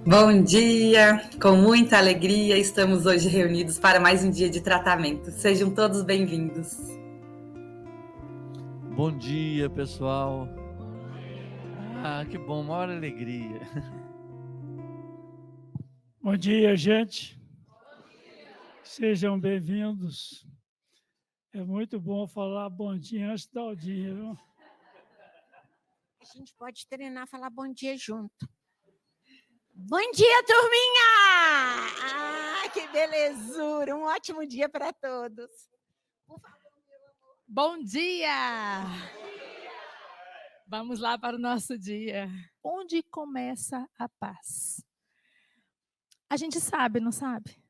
Bom dia! Com muita alegria, estamos hoje reunidos para mais um dia de tratamento. Sejam todos bem-vindos. Bom dia, pessoal. Que bom, maior alegria. Bom dia, gente. Sejam bem-vindos. É muito bom falar bom dia antes de dar o dia, viu? A gente pode treinar a falar bom dia junto. Bom dia, turminha! Que belezura! Um ótimo dia para todos. Bom dia! Vamos lá para o nosso dia. Onde começa a paz? A gente sabe, não sabe?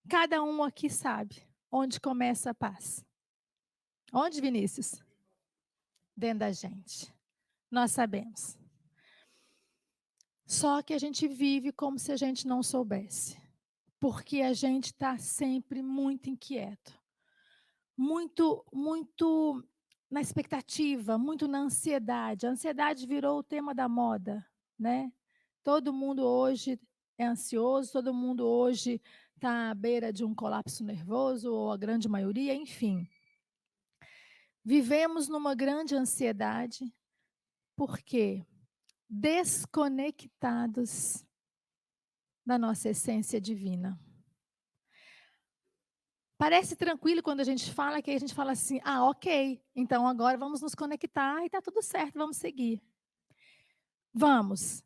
Cada um aqui sabe onde começa a paz. Onde, Vinícius? Dentro da gente. Nós sabemos. Só que a gente vive como se a gente não soubesse. Porque a gente está sempre muito inquieto. Muito na expectativa, muito na ansiedade. A ansiedade virou o tema da moda, né? Todo mundo hoje é ansioso, todo mundo hoje está à beira de um colapso nervoso, ou a grande maioria, enfim. Vivemos numa grande ansiedade, porque desconectados da nossa essência divina. Parece tranquilo quando a gente fala, que a gente fala assim, ok, então agora vamos nos conectar e está tudo certo, vamos seguir. Vamos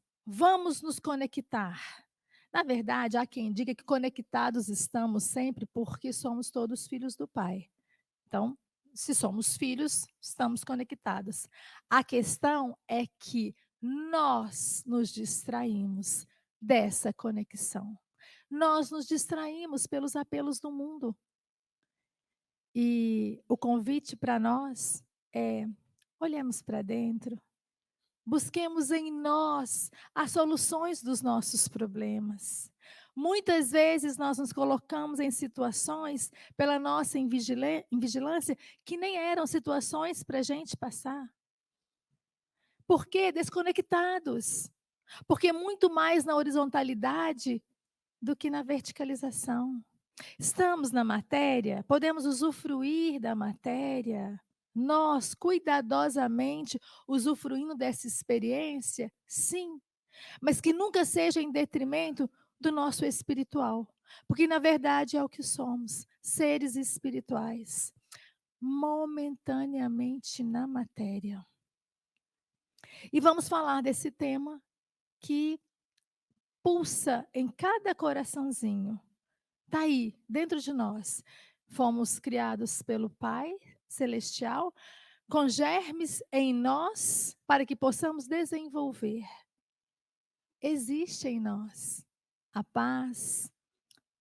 nos conectar. Na verdade, há quem diga que conectados estamos sempre porque somos todos filhos do Pai. Então, se somos filhos, estamos conectados. A questão é que nós nos distraímos dessa conexão. Nós nos distraímos pelos apelos do mundo. E o convite para nós é: olhemos para dentro, busquemos em nós as soluções dos nossos problemas. Muitas vezes nós nos colocamos em situações pela nossa invigilância que nem eram situações para a gente passar. Por quê? Desconectados. Porque muito mais na horizontalidade do que na verticalização. Estamos na matéria, podemos usufruir da matéria, nós cuidadosamente usufruindo dessa experiência, sim, mas que nunca seja em detrimento do nosso espiritual, porque na verdade é o que somos, seres espirituais, momentaneamente na matéria. E vamos falar desse tema que pulsa em cada coraçãozinho. Está aí, dentro de nós. Fomos criados pelo Pai Celestial, com germes em nós, para que possamos desenvolver. Existe em nós a paz,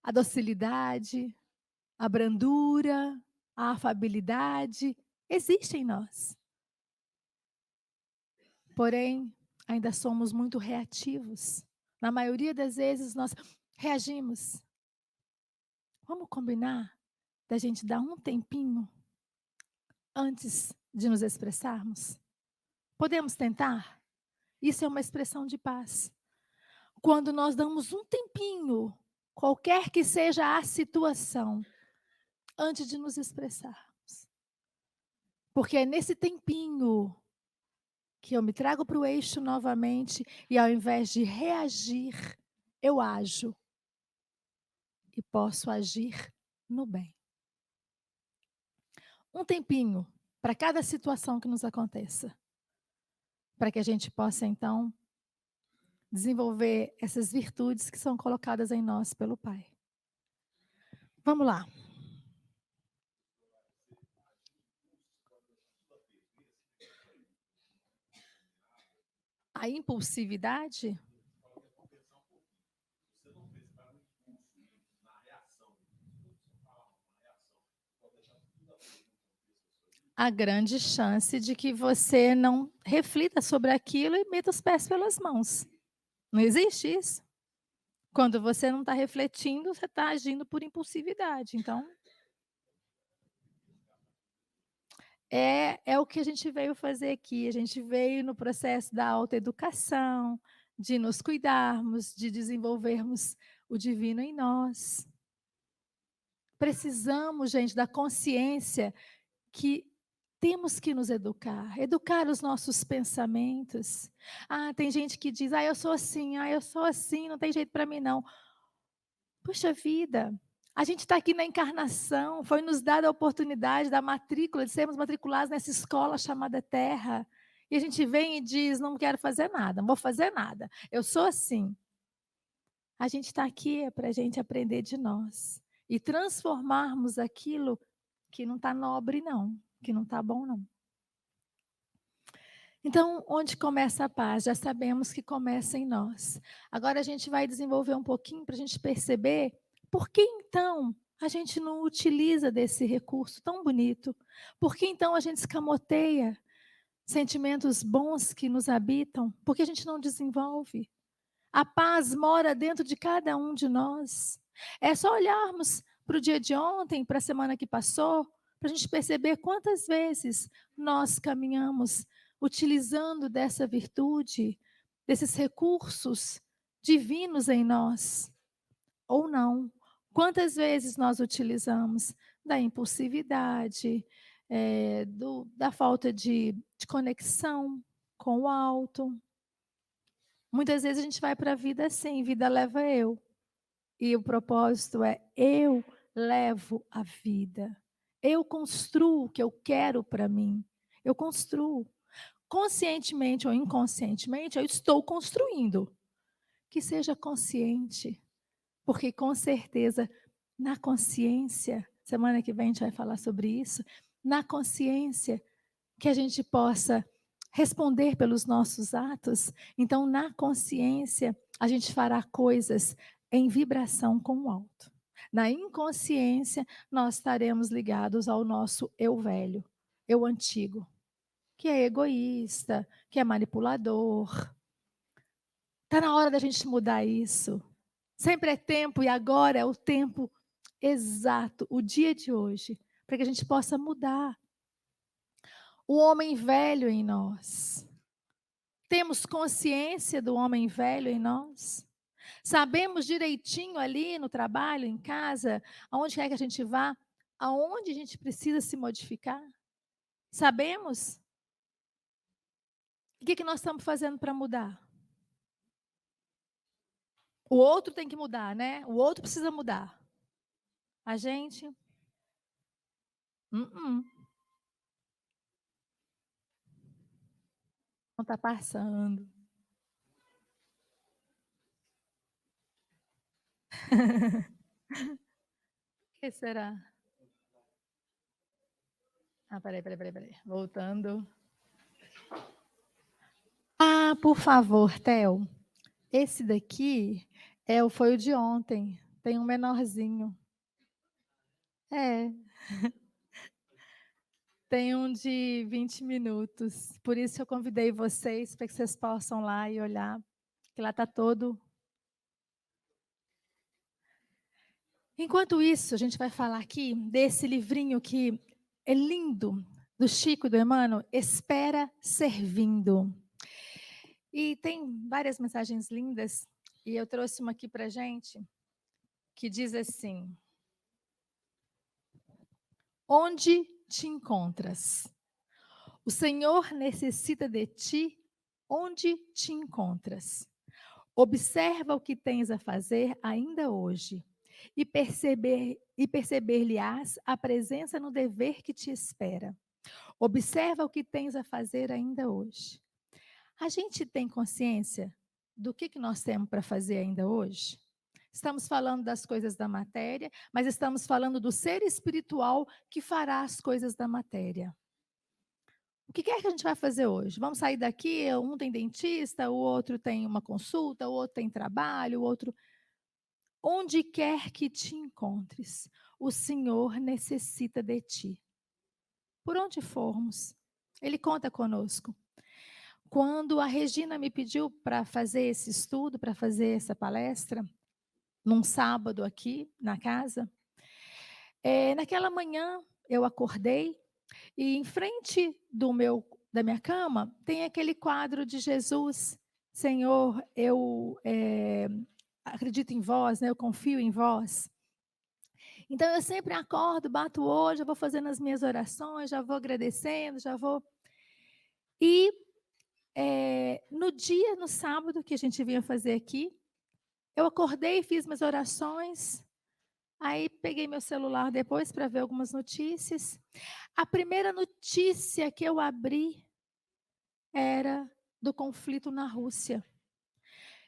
a docilidade, a brandura, a afabilidade. Existe em nós. Porém, ainda somos muito reativos. Na maioria das vezes, nós reagimos. Vamos combinar da gente dar um tempinho antes de nos expressarmos? Podemos tentar? Isso é uma expressão de paz. Quando nós damos um tempinho, qualquer que seja a situação, antes de nos expressarmos. Porque é nesse tempinho que eu me trago para o eixo novamente e ao invés de reagir, eu ajo. E posso agir no bem. Um tempinho para cada situação que nos aconteça. Para que a gente possa, então, desenvolver essas virtudes que são colocadas em nós pelo Pai. Vamos lá. A impulsividade? A grande chance de que você não reflita sobre aquilo e meta os pés pelas mãos. Não existe isso? Quando você não está refletindo, você está agindo por impulsividade. Então, é o que a gente veio fazer aqui. A gente veio no processo da autoeducação, de nos cuidarmos, de desenvolvermos o divino em nós. Precisamos, gente, da consciência que temos que nos educar os nossos pensamentos. Tem gente que diz, eu sou assim, não tem jeito para mim não. Puxa vida, a gente está aqui na encarnação, foi nos dada a oportunidade da matrícula, de sermos matriculados nessa escola chamada Terra. E a gente vem e diz, não quero fazer nada, não vou fazer nada, eu sou assim. A gente está aqui para a gente aprender de nós e transformarmos aquilo que não está nobre não, que não está bom não. Então, onde começa a paz? Já sabemos que começa em nós. Agora a gente vai desenvolver um pouquinho para a gente perceber por que então a gente não utiliza desse recurso tão bonito? Por que então a gente escamoteia sentimentos bons que nos habitam? Por que a gente não desenvolve? A paz mora dentro de cada um de nós. É só olharmos para o dia de ontem, para a semana que passou, para a gente perceber quantas vezes nós caminhamos utilizando dessa virtude, desses recursos divinos em nós, ou não. Quantas vezes nós utilizamos da impulsividade, da falta de conexão com o alto. Muitas vezes a gente vai para a vida assim, vida leva eu. E o propósito é, eu levo a vida. Eu construo o que eu quero para mim. Eu construo. Conscientemente ou inconscientemente, eu estou construindo. Que seja consciente. Porque com certeza, na consciência, semana que vem a gente vai falar sobre isso, na consciência, que a gente possa responder pelos nossos atos. Então, na consciência, a gente fará coisas em vibração com o alto. Na inconsciência, nós estaremos ligados ao nosso eu velho, eu antigo, que é egoísta, que é manipulador. Está na hora da gente mudar isso. Sempre é tempo e agora é o tempo exato, o dia de hoje, para que a gente possa mudar. O homem velho em nós. Temos consciência do homem velho em nós? Sabemos direitinho ali no trabalho, em casa, aonde quer que a gente vá, aonde a gente precisa se modificar? Sabemos? O que nós estamos fazendo para mudar? O outro tem que mudar, né? O outro precisa mudar. A gente? Não está passando. O que será? Peraí. Voltando. Por favor, Theo. Esse daqui foi o de ontem. Tem um menorzinho. Tem um de 20 minutos. Por isso eu convidei vocês para que vocês possam lá e olhar. Que lá está todo. Enquanto isso, a gente vai falar aqui desse livrinho que é lindo, do Chico e do Emmanuel, Espera Servindo. E tem várias mensagens lindas, e eu trouxe uma aqui para a gente, que diz assim: onde te encontras? O Senhor necessita de ti, onde te encontras? Observa o que tens a fazer ainda hoje, e perceber-lhe-ás a presença no dever que te espera. Observa o que tens a fazer ainda hoje. A gente tem consciência do que nós temos para fazer ainda hoje? Estamos falando das coisas da matéria, mas estamos falando do ser espiritual que fará as coisas da matéria. O que é que a gente vai fazer hoje? Vamos sair daqui, um tem dentista, o outro tem uma consulta, o outro tem trabalho, o outro... Onde quer que te encontres, o Senhor necessita de ti. Por onde formos, Ele conta conosco. Quando a Regina me pediu para fazer esse estudo, para fazer essa palestra, num sábado aqui na casa, naquela manhã eu acordei e em frente da minha cama tem aquele quadro de Jesus Senhor, eu acredito em vós, né? Eu confio em vós. Então, eu sempre acordo, bato o olho, já vou fazendo as minhas orações, já vou agradecendo, já vou... E no sábado, que a gente vinha fazer aqui, eu acordei, fiz minhas orações, aí peguei meu celular depois para ver algumas notícias. A primeira notícia que eu abri era do conflito na Rússia.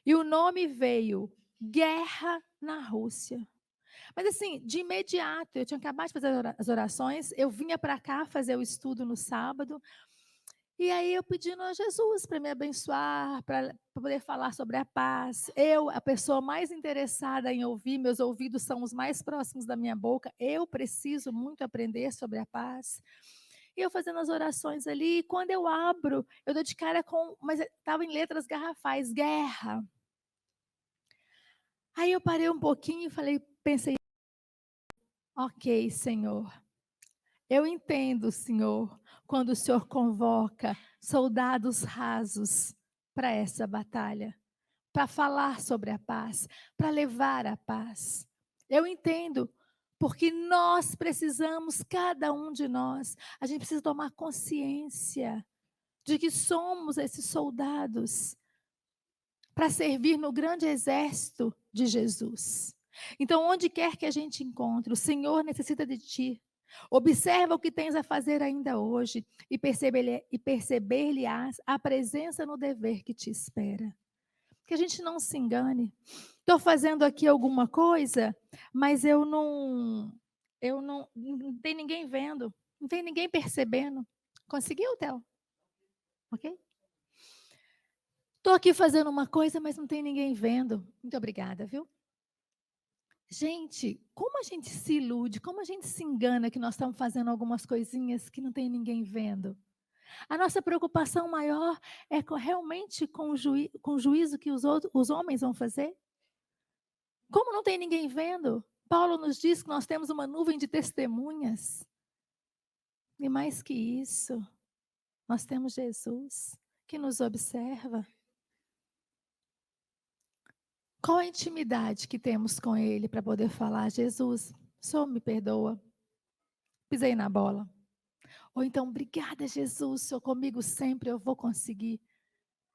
E o nome veio Guerra na Rússia. Mas assim, de imediato, eu tinha acabado de fazer as orações, eu vinha para cá fazer o estudo no sábado, e aí eu pedindo a Jesus para me abençoar, para poder falar sobre a paz. Eu, a pessoa mais interessada em ouvir, meus ouvidos são os mais próximos da minha boca, eu preciso muito aprender sobre a paz. E eu fazendo as orações ali, e quando eu abro, eu dou de cara com, mas estava em letras garrafais, guerra. Aí eu parei um pouquinho e pensei, ok, Senhor, eu entendo, Senhor, quando o Senhor convoca soldados rasos para essa batalha, para falar sobre a paz, para levar a paz. Eu entendo, porque nós precisamos, cada um de nós, a gente precisa tomar consciência de que somos esses soldados para servir no grande exército de Jesus. Então, onde quer que a gente encontre, o Senhor necessita de ti. Observa o que tens a fazer ainda hoje e perceber-lhe-ás a presença no dever que te espera. Que a gente não se engane. Estou fazendo aqui alguma coisa, mas não tem ninguém vendo, não tem ninguém percebendo. Conseguiu, Theo? Ok? Estou aqui fazendo uma coisa, mas não tem ninguém vendo. Muito obrigada, viu? Gente, como a gente se ilude, como a gente se engana que nós estamos fazendo algumas coisinhas que não tem ninguém vendo. A nossa preocupação maior é realmente com o juízo que os homens vão fazer. Como não tem ninguém vendo? Paulo nos diz que nós temos uma nuvem de testemunhas. E mais que isso, nós temos Jesus que nos observa. Qual a intimidade que temos com Ele para poder falar, Jesus, o Senhor me perdoa, pisei na bola. Ou então, obrigada, Jesus, o Senhor comigo sempre, eu vou conseguir.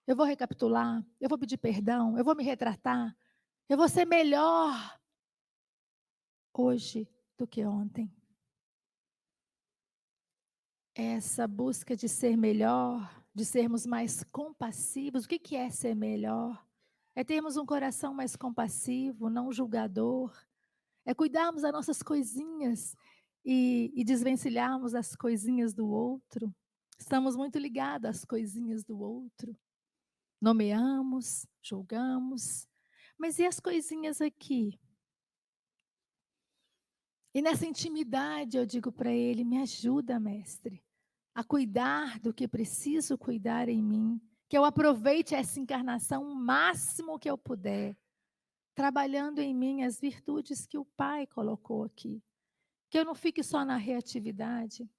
Eu vou recapitular, eu vou pedir perdão, eu vou me retratar, eu vou ser melhor hoje do que ontem. Essa busca de ser melhor, de sermos mais compassivos, o que é ser melhor? É termos um coração mais compassivo, não julgador. É cuidarmos das nossas coisinhas e desvencilharmos as coisinhas do outro. Estamos muito ligados às coisinhas do outro. Nomeamos, julgamos. Mas e as coisinhas aqui? E nessa intimidade eu digo para ele, me ajuda, mestre, a cuidar do que preciso cuidar em mim. Que eu aproveite essa encarnação o máximo que eu puder, trabalhando em mim as virtudes que o Pai colocou aqui. Que eu não fique só na reatividade.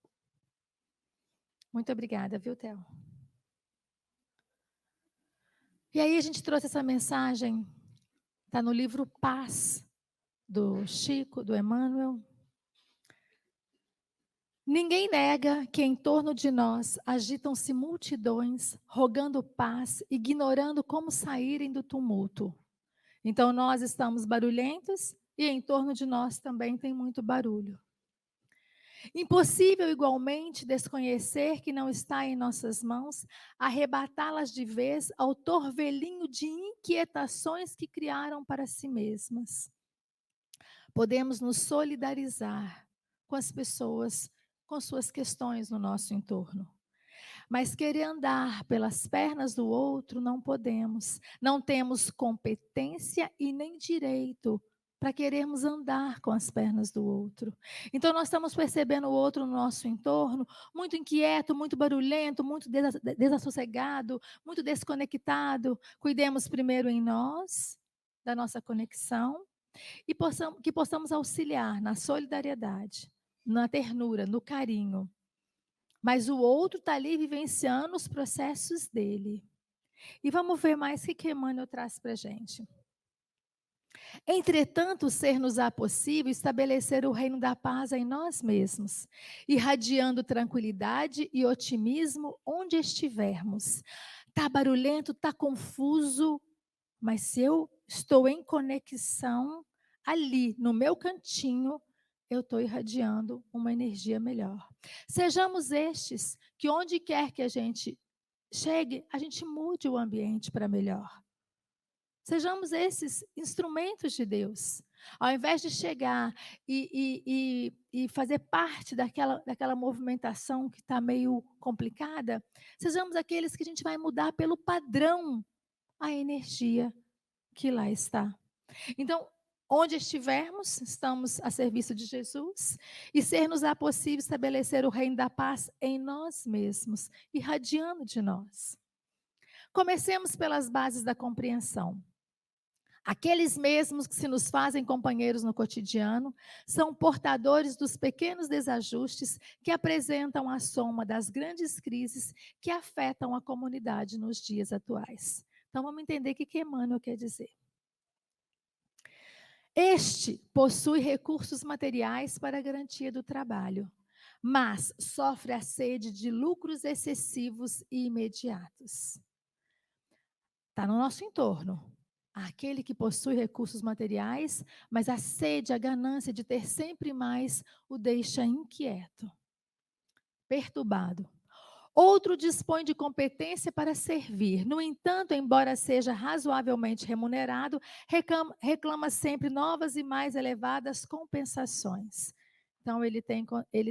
Muito obrigada, viu, Theo? E aí a gente trouxe essa mensagem, está no livro Paz, do Chico, do Emmanuel. Ninguém nega que em torno de nós agitam-se multidões, rogando paz, ignorando como saírem do tumulto. Então nós estamos barulhentos e em torno de nós também tem muito barulho. Impossível igualmente desconhecer que não está em nossas mãos arrebatá-las de vez ao torvelinho de inquietações que criaram para si mesmas. Podemos nos solidarizar com as pessoas, com suas questões no nosso entorno. Mas querer andar pelas pernas do outro não podemos. Não temos competência e nem direito para querermos andar com as pernas do outro. Então nós estamos percebendo o outro no nosso entorno, muito inquieto, muito barulhento, muito desassossegado, muito desconectado. Cuidemos primeiro em nós, da nossa conexão, e que possamos auxiliar na solidariedade, na ternura, no carinho. Mas o outro está ali vivenciando os processos dele. E vamos ver mais o que Emmanuel traz para a gente. Entretanto, ser-nos-á possível estabelecer o reino da paz em nós mesmos, irradiando tranquilidade e otimismo onde estivermos. Está barulhento, está confuso, mas se eu estou em conexão ali, no meu cantinho, eu estou irradiando uma energia melhor. Sejamos estes que onde quer que a gente chegue, a gente mude o ambiente para melhor. Sejamos esses instrumentos de Deus. Ao invés de chegar e fazer parte daquela movimentação que está meio complicada, sejamos aqueles que a gente vai mudar pelo padrão a energia que lá está. Então, onde estivermos, estamos a serviço de Jesus e ser-nos-á possível estabelecer o reino da paz em nós mesmos, irradiando de nós. Comecemos pelas bases da compreensão. Aqueles mesmos que se nos fazem companheiros no cotidiano são portadores dos pequenos desajustes que apresentam a soma das grandes crises que afetam a comunidade nos dias atuais. Então, vamos entender o que Emmanuel quer dizer. Este possui recursos materiais para a garantia do trabalho, mas sofre a sede de lucros excessivos e imediatos. Está no nosso entorno. Aquele que possui recursos materiais, mas a sede, a ganância de ter sempre mais o deixa inquieto, perturbado. Outro dispõe de competência para servir. No entanto, embora seja razoavelmente remunerado, reclama sempre novas e mais elevadas compensações. Então, ele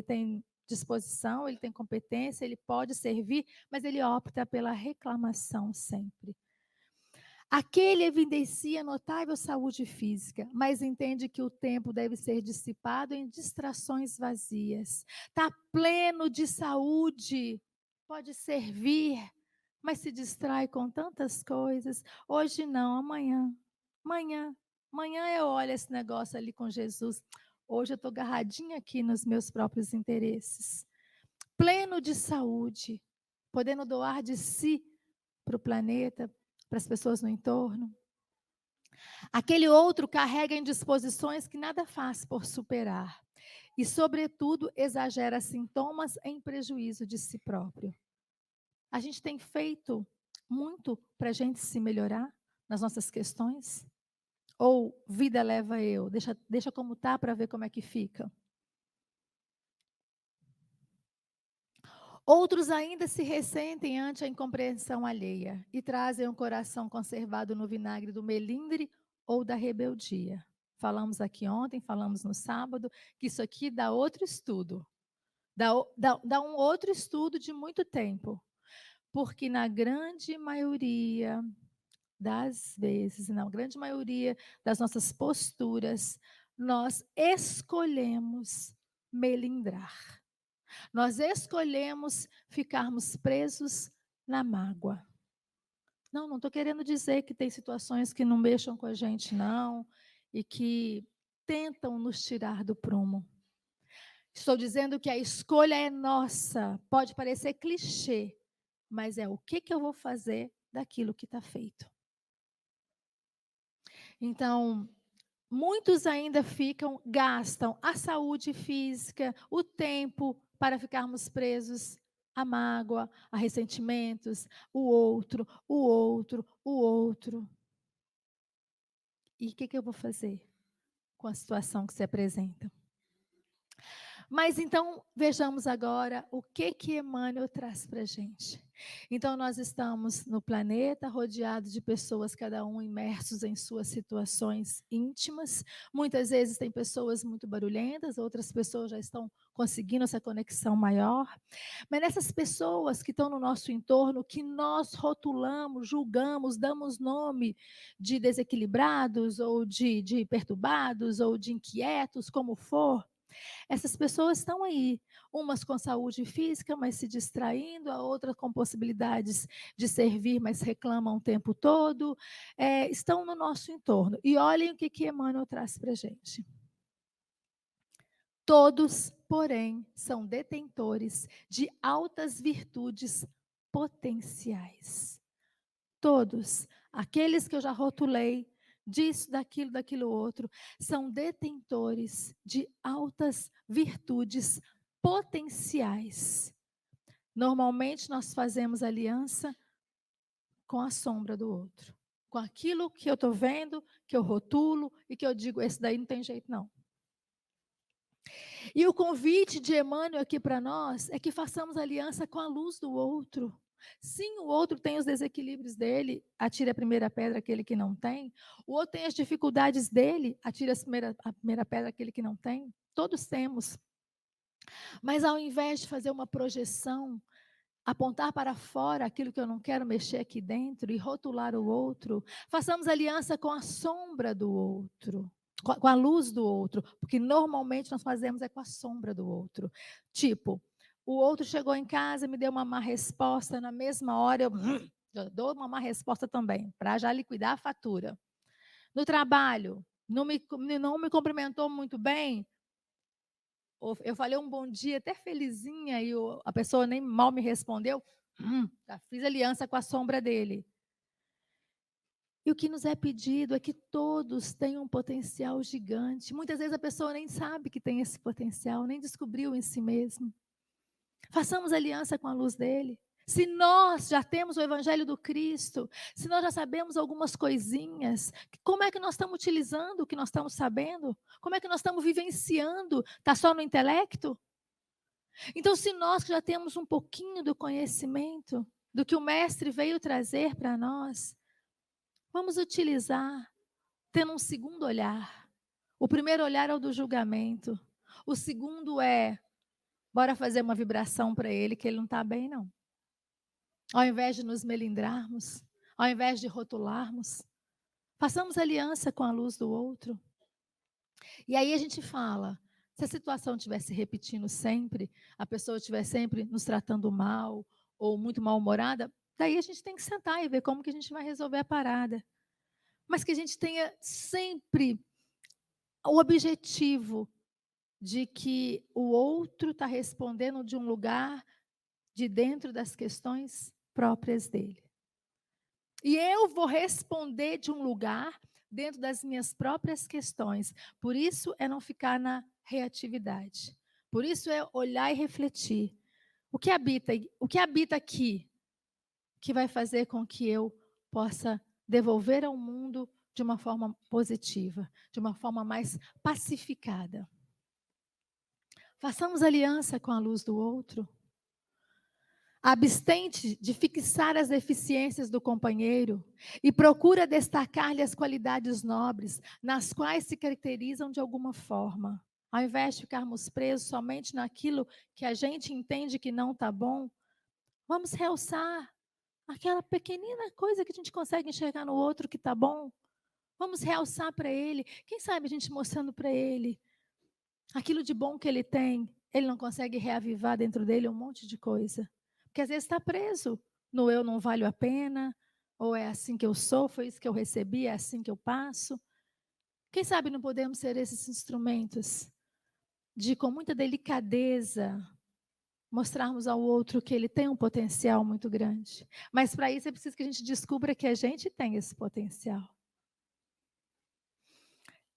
tem disposição, ele tem competência, ele pode servir, mas ele opta pela reclamação sempre. Aquele evidencia notável saúde física, mas entende que o tempo deve ser dissipado em distrações vazias. Está pleno de saúde, pode servir, mas se distrai com tantas coisas. Hoje não, amanhã. Amanhã eu olho esse negócio ali com Jesus. Hoje eu estou agarradinha aqui nos meus próprios interesses. Pleno de saúde, podendo doar de si para o planeta, para as pessoas no entorno. Aquele outro carrega indisposições que nada faz por superar. E, sobretudo, exagera sintomas em prejuízo de si próprio. A gente tem feito muito para a gente se melhorar nas nossas questões? Ou vida leva eu? Deixa como está para ver como é que fica. Outros ainda se ressentem ante a incompreensão alheia e trazem um coração conservado no vinagre do melindre ou da rebeldia. Falamos aqui ontem, falamos no sábado, que isso aqui dá outro estudo. Dá um outro estudo de muito tempo. Porque na grande maioria das vezes, na grande maioria das nossas posturas, nós escolhemos melindrar. Nós escolhemos ficarmos presos na mágoa. Não estou querendo dizer que tem situações que não mexam com a gente, não, e que tentam nos tirar do prumo. Estou dizendo que a escolha é nossa. Pode parecer clichê, mas é o que eu vou fazer daquilo que está feito. Então, muitos ainda gastam a saúde física, o tempo, para ficarmos presos à mágoa, a ressentimentos, o outro. E o que eu vou fazer com a situação que se apresenta? Mas então, vejamos agora o que Emmanuel traz para a gente. Então, nós estamos no planeta, rodeados de pessoas, cada um imersos em suas situações íntimas. Muitas vezes tem pessoas muito barulhentas, outras pessoas já estão conseguindo essa conexão maior. Mas nessas pessoas que estão no nosso entorno, que nós rotulamos, julgamos, damos nome de desequilibrados, ou de perturbados, ou de inquietos, como for, essas pessoas estão aí, umas com saúde física, mas se distraindo, a outra com possibilidades de servir, mas reclamam o tempo todo, estão no nosso entorno. E olhem o que Emmanuel traz para a gente. Todos, porém, são detentores de altas virtudes potenciais. todos, aqueles que eu já rotulei, disso, daquilo outro, são detentores de altas virtudes potenciais. Normalmente nós fazemos aliança com a sombra do outro, com aquilo que eu estou vendo, que eu rotulo e que eu digo, esse daí não tem jeito não. E o convite de Emmanuel aqui para nós é que façamos aliança com a luz do outro. Sim, o outro tem os desequilíbrios dele, atire a primeira pedra aquele que não tem. O outro tem as dificuldades dele, atire a primeira pedra aquele que não tem. Todos temos. Mas ao invés de fazer uma projeção, apontar para fora aquilo que eu não quero mexer aqui dentro e rotular o outro, façamos aliança com a sombra do outro, com a luz do outro, porque normalmente nós fazemos com a sombra do outro. Tipo, o outro chegou em casa e me deu uma má resposta, na mesma hora eu dou uma má resposta também, para já liquidar a fatura. No trabalho, não me cumprimentou muito bem, eu falei um bom dia até felizinha e a pessoa nem mal me respondeu, já fiz aliança com a sombra dele. E o que nos é pedido é que todos tenham um potencial gigante. Muitas vezes a pessoa nem sabe que tem esse potencial, nem descobriu em si mesmo. Façamos aliança com a luz dele. Se nós já temos o Evangelho do Cristo, se nós já sabemos algumas coisinhas, como é que nós estamos utilizando o que nós estamos sabendo? Como é que nós estamos vivenciando? Está só no intelecto? Então, se nós já temos um pouquinho do conhecimento, do que o Mestre veio trazer para nós, vamos utilizar, tendo um segundo olhar. O primeiro olhar é o do julgamento. O segundo é, bora fazer uma vibração para ele, que ele não está bem, não. Ao invés de nos melindrarmos, ao invés de rotularmos, façamos aliança com a luz do outro. E aí a gente fala, se a situação estiver se repetindo sempre, a pessoa estiver sempre nos tratando mal, ou muito mal-humorada, daí a gente tem que sentar e ver como que a gente vai resolver a parada. Mas que a gente tenha sempre o objetivo de que o outro está respondendo de um lugar de dentro das questões próprias dele. E eu vou responder de um lugar dentro das minhas próprias questões. Por isso é não ficar na reatividade. Por isso é olhar e refletir. O que habita aqui que vai fazer com que eu possa devolver ao mundo de uma forma positiva, de uma forma mais pacificada. Façamos aliança com a luz do outro. Abstente de fixar as deficiências do companheiro e procura destacar-lhe as qualidades nobres, nas quais se caracterizam de alguma forma. Ao invés de ficarmos presos somente naquilo que a gente entende que não está bom, vamos realçar aquela pequenina coisa que a gente consegue enxergar no outro que está bom. Vamos realçar para ele. Quem sabe a gente mostrando para ele aquilo de bom que ele tem, ele não consegue reavivar dentro dele um monte de coisa. Porque às vezes está preso no eu não valho a pena, ou é assim que eu sou, foi isso que eu recebi, é assim que eu passo. Quem sabe não podemos ser esses instrumentos de, com muita delicadeza, mostrarmos ao outro que ele tem um potencial muito grande. Mas para isso é preciso que a gente descubra que a gente tem esse potencial.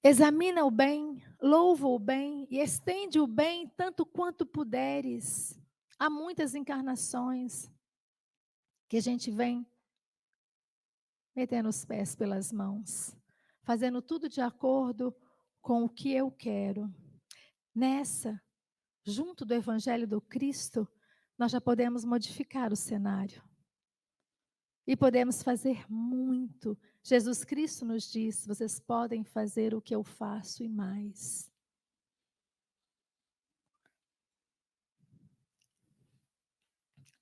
Examina o bem, louva o bem e estende o bem tanto quanto puderes. Há muitas encarnações que a gente vem metendo os pés pelas mãos, fazendo tudo de acordo com o que eu quero. Nessa, junto do Evangelho do Cristo, nós já podemos modificar o cenário. E podemos fazer muito. Jesus Cristo nos diz, vocês podem fazer o que eu faço e mais.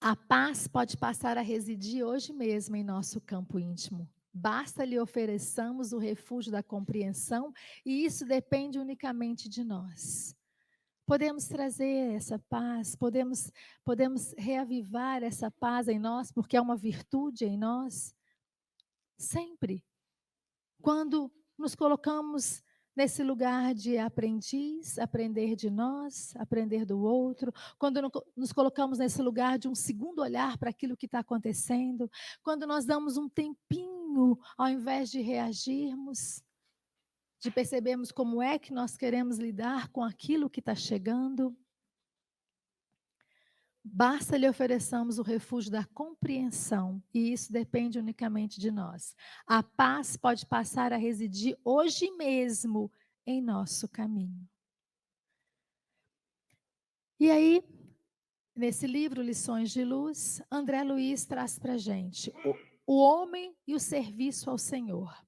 A paz pode passar a residir hoje mesmo em nosso campo íntimo. Basta lhe ofereçamos o refúgio da compreensão e isso depende unicamente de nós. Podemos trazer essa paz, podemos reavivar essa paz em nós, porque é uma virtude em nós. Sempre. Quando nos colocamos nesse lugar de aprendiz, aprender de nós, aprender do outro, quando nos colocamos nesse lugar de um segundo olhar para aquilo que está acontecendo, quando nós damos um tempinho ao invés de reagirmos, de percebermos como é que nós queremos lidar com aquilo que está chegando. Basta lhe ofereçamos o refúgio da compreensão, e isso depende unicamente de nós. A paz pode passar a residir hoje mesmo em nosso caminho. E aí, nesse livro Lições de Luz, André Luiz traz para a gente o homem e o serviço ao Senhor.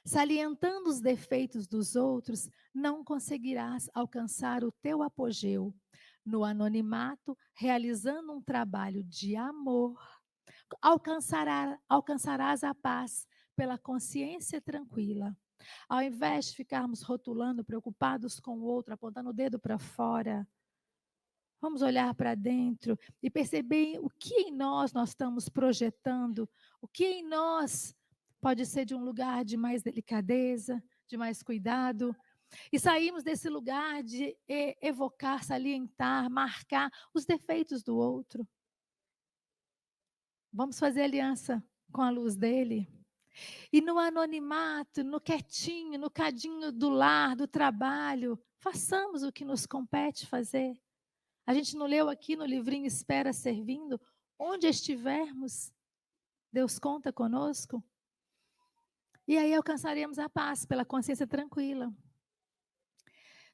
Salientando os defeitos dos outros, não conseguirás alcançar o teu apogeu. No anonimato, realizando um trabalho de amor, alcançarás a paz pela consciência tranquila. Ao invés de ficarmos rotulando, preocupados com o outro, apontando o dedo para fora, vamos olhar para dentro e perceber o que em nós estamos projetando, o que em nós pode ser de um lugar de mais delicadeza, de mais cuidado. E saímos desse lugar de evocar, salientar, marcar os defeitos do outro. Vamos fazer aliança com a luz dele. E no anonimato, no quietinho, no cadinho do lar, do trabalho, façamos o que nos compete fazer. A gente não leu aqui no livrinho Espera Servindo? Onde estivermos, Deus conta conosco. E aí alcançaremos a paz pela consciência tranquila.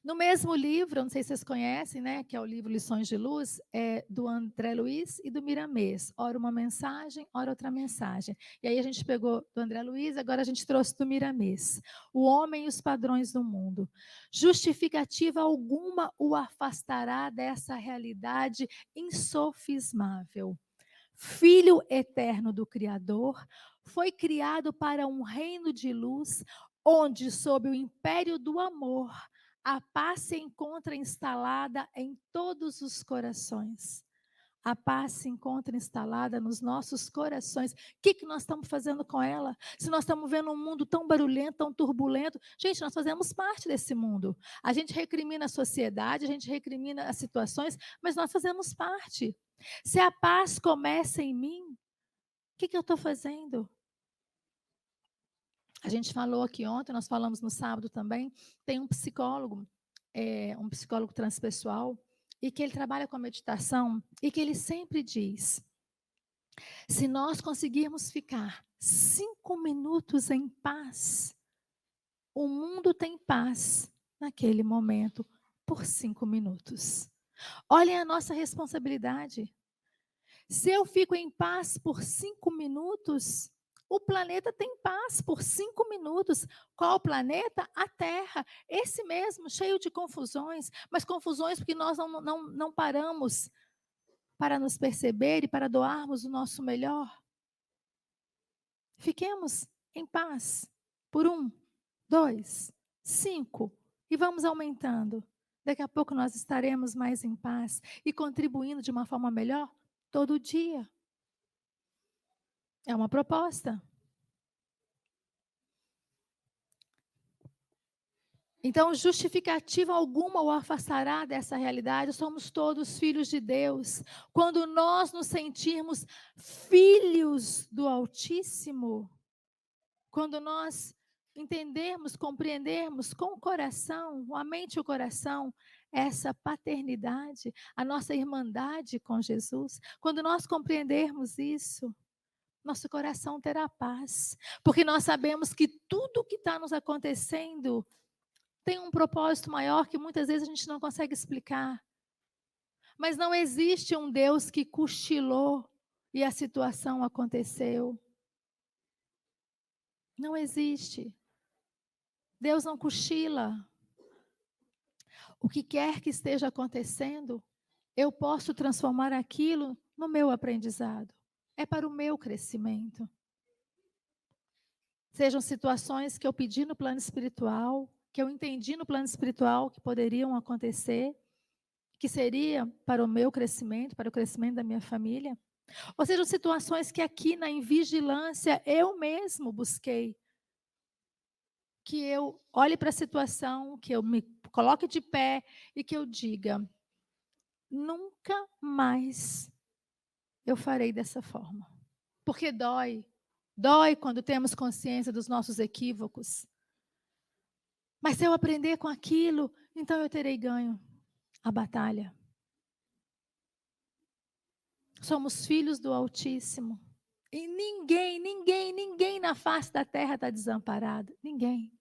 No mesmo livro, não sei se vocês conhecem, né, que é o livro Lições de Luz, do André Luiz e do Miramês. Ora uma mensagem, ora outra mensagem. E aí a gente pegou do André Luiz, agora a gente trouxe do Miramês. O homem e os padrões do mundo. Justificativa alguma o afastará dessa realidade insofismável. Filho eterno do Criador, foi criado para um reino de luz, onde, sob o império do amor, a paz se encontra instalada em todos os corações. A paz se encontra instalada nos nossos corações. O que nós estamos fazendo com ela? Se nós estamos vendo um mundo tão barulhento, tão turbulento, gente, nós fazemos parte desse mundo. A gente recrimina a sociedade, a gente recrimina as situações, mas nós fazemos parte. Se a paz começa em mim, o que eu estou fazendo? A gente falou aqui ontem, nós falamos no sábado também, tem um psicólogo transpessoal, e que ele trabalha com a meditação, e que ele sempre diz, se nós conseguirmos ficar 5 minutos em paz, o mundo tem paz naquele momento, por 5 minutos. Olhem a nossa responsabilidade. Se eu fico em paz por 5 minutos, o planeta tem paz por 5 minutos. Qual planeta? A Terra. Esse mesmo, cheio de confusões, mas confusões porque nós não paramos para nos perceber e para doarmos o nosso melhor. Fiquemos em paz por 1, 2, 5 e vamos aumentando. Daqui a pouco nós estaremos mais em paz e contribuindo de uma forma melhor todo dia. É uma proposta. Então, justificativa alguma o afastará dessa realidade. Somos todos filhos de Deus. Quando nós nos sentirmos filhos do Altíssimo, quando nós entendermos, compreendermos com o coração, a mente e o coração, essa paternidade, a nossa irmandade com Jesus, quando nós compreendermos isso, nosso coração terá paz, porque nós sabemos que tudo que está nos acontecendo tem um propósito maior que muitas vezes a gente não consegue explicar. Mas não existe um Deus que cochilou e a situação aconteceu. Não existe. Deus não cochila. O que quer que esteja acontecendo, eu posso transformar aquilo no meu aprendizado. É para o meu crescimento. Sejam situações que eu pedi no plano espiritual, que eu entendi no plano espiritual que poderiam acontecer, que seria para o meu crescimento, para o crescimento da minha família. Ou sejam situações que aqui na invigilância eu mesmo busquei que eu olhe para a situação, que eu me coloque de pé e que eu diga: nunca mais eu farei dessa forma. Porque dói. Dói quando temos consciência dos nossos equívocos. Mas se eu aprender com aquilo, então eu terei ganho a batalha. Somos filhos do Altíssimo. E ninguém na face da terra está desamparado. Ninguém.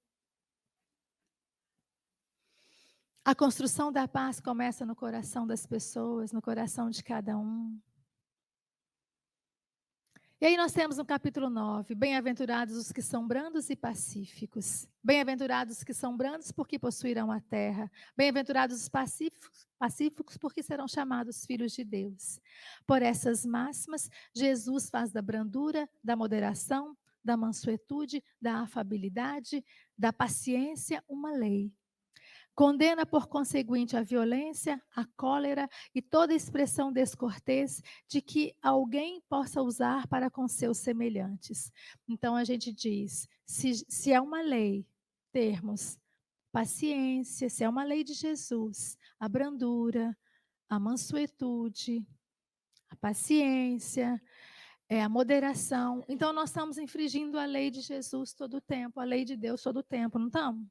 A construção da paz começa no coração das pessoas, no coração de cada um. E aí nós temos no capítulo 9, bem-aventurados os que são brandos e pacíficos. Bem-aventurados os que são brandos, porque possuirão a terra. Bem-aventurados os pacíficos, porque serão chamados filhos de Deus. Por essas máximas, Jesus faz da brandura, da moderação, da mansuetude, da afabilidade, da paciência uma lei. Condena, por conseguinte, a violência, a cólera e toda expressão descortês de que alguém possa usar para com seus semelhantes. Então, a gente diz, se é uma lei termos paciência, se é uma lei de Jesus, a brandura, a mansuetude, a paciência, a moderação, então nós estamos infringindo a lei de Jesus todo o tempo, a lei de Deus todo o tempo, não estamos?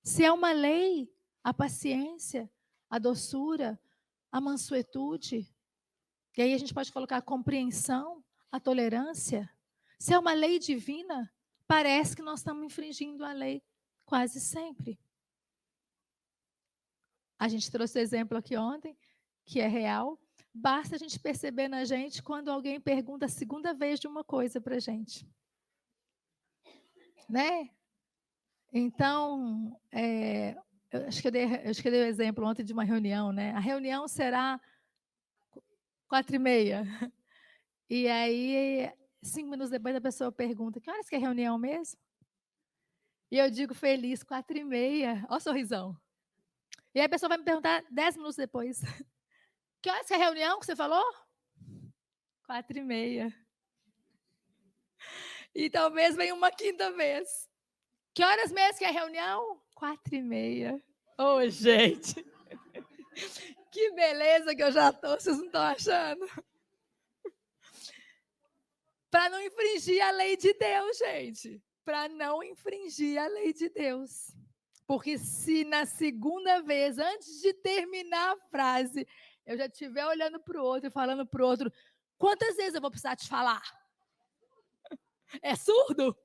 Se é uma lei, a paciência, a doçura, a mansuetude. E aí a gente pode colocar a compreensão, a tolerância. Se é uma lei divina, parece que nós estamos infringindo a lei quase sempre. A gente trouxe o exemplo aqui ontem, que é real. Basta a gente perceber na gente quando alguém pergunta a segunda vez de uma coisa para a gente. Né? Então, eu acho que eu dei o exemplo ontem de uma reunião, né? A reunião será 4h30. E aí, 5 minutos depois, a pessoa pergunta: que horas que é a reunião mesmo? E eu digo feliz, 4h30. Olha o sorrisão. E aí a pessoa vai me perguntar 10 minutos depois: que horas que é a reunião que você falou? 4h30. E talvez venha uma quinta vez. Que horas mesmo que é a reunião? 4h30. Ô, gente! Que beleza que eu já estou, vocês não estão achando? Para não infringir a lei de Deus, gente. Para não infringir a lei de Deus. Porque se na segunda vez, antes de terminar a frase, eu já estiver olhando para o outro e falando para o outro: quantas vezes eu vou precisar te falar? É surdo?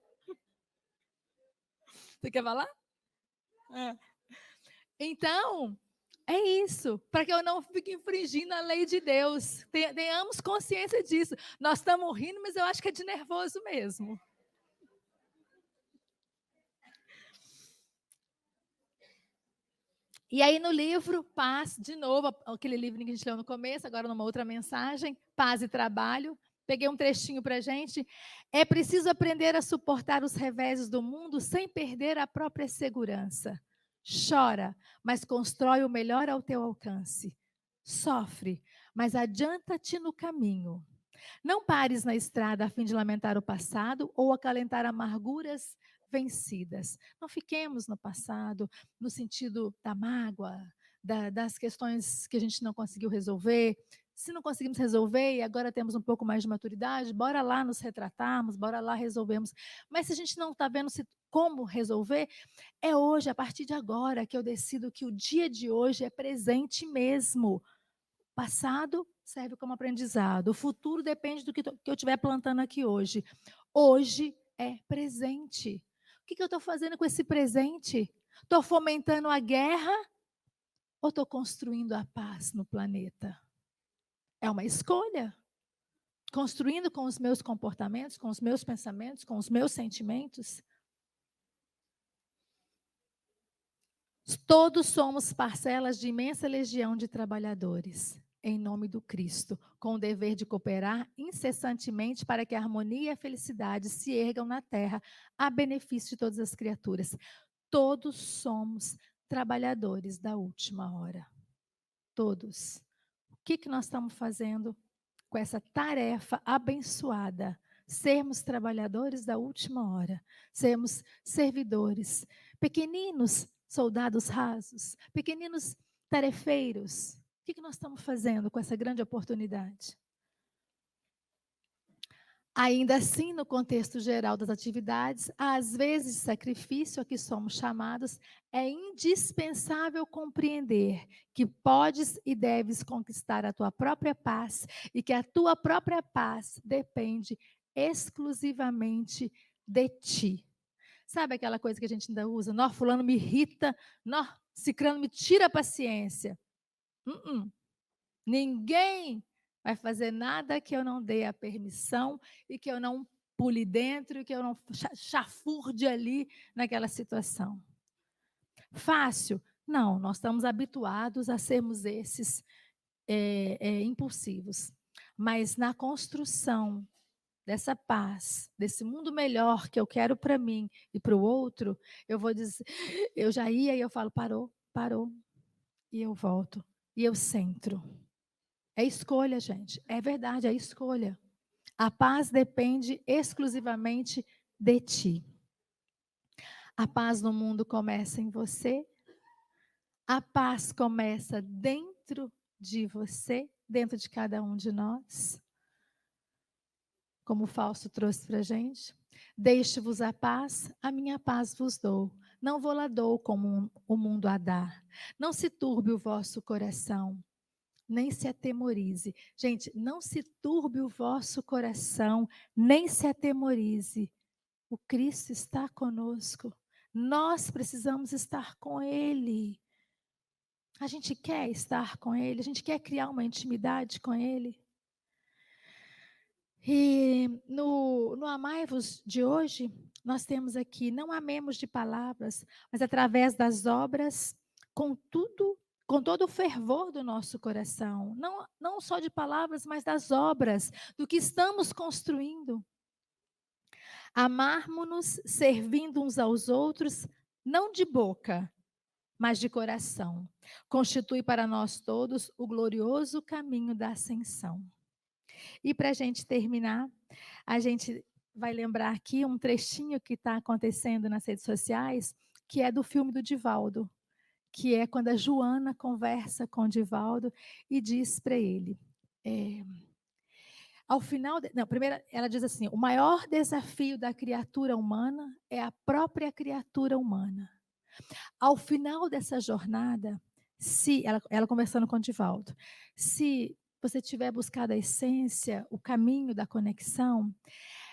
Você quer falar? Então, é isso, para que eu não fique infringindo a lei de Deus. Tenhamos consciência disso. Nós estamos rindo, mas eu acho que é de nervoso mesmo. E aí no livro, Paz, de novo, aquele livro que a gente leu no começo, agora numa outra mensagem, Paz e Trabalho. Peguei um trechinho para a gente. É preciso aprender a suportar os reveses do mundo sem perder a própria segurança. Chora, mas constrói o melhor ao teu alcance. Sofre, mas adianta-te no caminho. Não pares na estrada a fim de lamentar o passado ou acalentar amarguras vencidas. Não fiquemos no passado, no sentido da mágoa, das questões que a gente não conseguiu resolver. Se não conseguimos resolver e agora temos um pouco mais de maturidade, bora lá nos retratarmos, bora lá resolvemos. Mas se a gente não está vendo como resolver, é hoje, a partir de agora, que eu decido que o dia de hoje é presente mesmo. Passado serve como aprendizado. O futuro depende do que eu estiver plantando aqui hoje. Hoje é presente. O que eu estou fazendo com esse presente? Estou fomentando a guerra ou estou construindo a paz no planeta? É uma escolha. Construindo com os meus comportamentos, com os meus pensamentos, com os meus sentimentos. Todos somos parcelas de imensa legião de trabalhadores, em nome do Cristo, com o dever de cooperar incessantemente para que a harmonia e a felicidade se ergam na terra, a benefício de todas as criaturas. Todos somos trabalhadores da última hora. Todos. O que nós estamos fazendo com essa tarefa abençoada? Sermos trabalhadores da última hora, sermos servidores, Pequeninos soldados rasos, pequeninos tarefeiros. O que nós estamos fazendo com essa grande oportunidade? Ainda assim, no contexto geral das atividades, às vezes, sacrifício a que somos chamados, é indispensável compreender que podes e deves conquistar a tua própria paz e que a tua própria paz depende exclusivamente de ti. Sabe aquela coisa que a gente ainda usa? Nó, fulano me irrita, nó, cicrano me tira a paciência. Ninguém vai fazer nada que eu não dê a permissão e que eu não pule dentro e que eu não chafurde ali naquela situação. Fácil? Não, nós estamos habituados a sermos esses impulsivos. Mas na construção dessa paz, desse mundo melhor que eu quero para mim e para o outro, eu vou dizer, eu já ia e eu falo, parou, e eu volto, e eu centro. É escolha, gente. É verdade, é escolha. A paz depende exclusivamente de ti. A paz no mundo começa em você. A paz começa dentro de você, dentro de cada um de nós. Como o Fausto trouxe para a gente. Deixe-vos a paz, a minha paz vos dou. Não vou lá dou como o mundo a dar. Não se turbe o vosso coração. Nem se atemorize. Gente, não se turbe o vosso coração, nem se atemorize. O Cristo está conosco. Nós precisamos estar com Ele. A gente quer estar com Ele, a gente quer criar uma intimidade com Ele. E no Amai-vos de hoje, nós temos aqui, não amemos de palavras, mas através das obras, com todo o fervor do nosso coração, não só de palavras, mas das obras, do que estamos construindo. Amarmos-nos servindo uns aos outros, não de boca, mas de coração. Constitui para nós todos o glorioso caminho da ascensão. E para a gente terminar, a gente vai lembrar aqui um trechinho que está acontecendo nas redes sociais, que é do filme do Divaldo, que é quando a Joana conversa com o Divaldo e diz para ele, ao final, primeiro ela diz assim, o maior desafio da criatura humana é a própria criatura humana. Ao final dessa jornada, se ela conversando com o Divaldo, se você tiver buscado a essência, o caminho da conexão,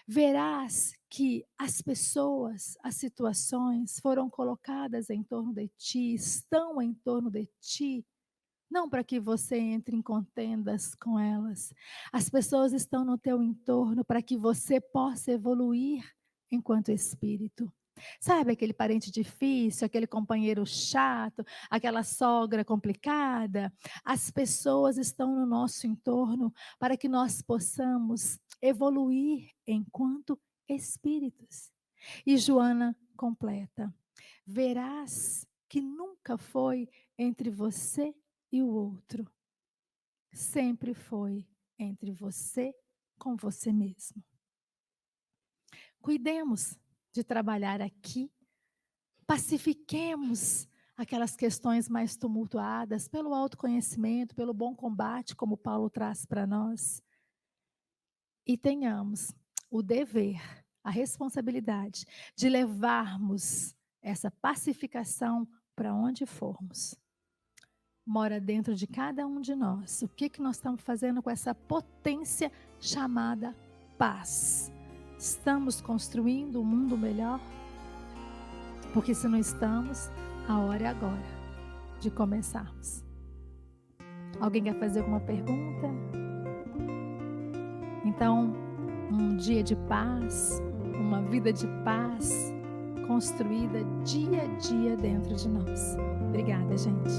verás que as pessoas, as situações foram colocadas em torno de ti, estão em torno de ti, não para que você entre em contendas com elas. As pessoas estão no teu entorno para que você possa evoluir enquanto espírito. Sabe aquele parente difícil, aquele companheiro chato, aquela sogra complicada? As pessoas estão no nosso entorno para que nós possamos evoluir enquanto espíritos. E Joana completa: verás que nunca foi entre você e o outro. Sempre foi entre você com você mesmo. Cuidemos de trabalhar aqui, pacifiquemos aquelas questões mais tumultuadas pelo autoconhecimento, pelo bom combate, como Paulo traz para nós. E tenhamos o dever, a responsabilidade de levarmos essa pacificação para onde formos. Mora dentro de cada um de nós. O que nós estamos fazendo com essa potência chamada paz? Estamos construindo um mundo melhor? Porque se não estamos, a hora é agora de começarmos. Alguém quer fazer alguma pergunta? Então, um dia de paz, uma vida de paz, construída dia a dia dentro de nós. Obrigada, gente.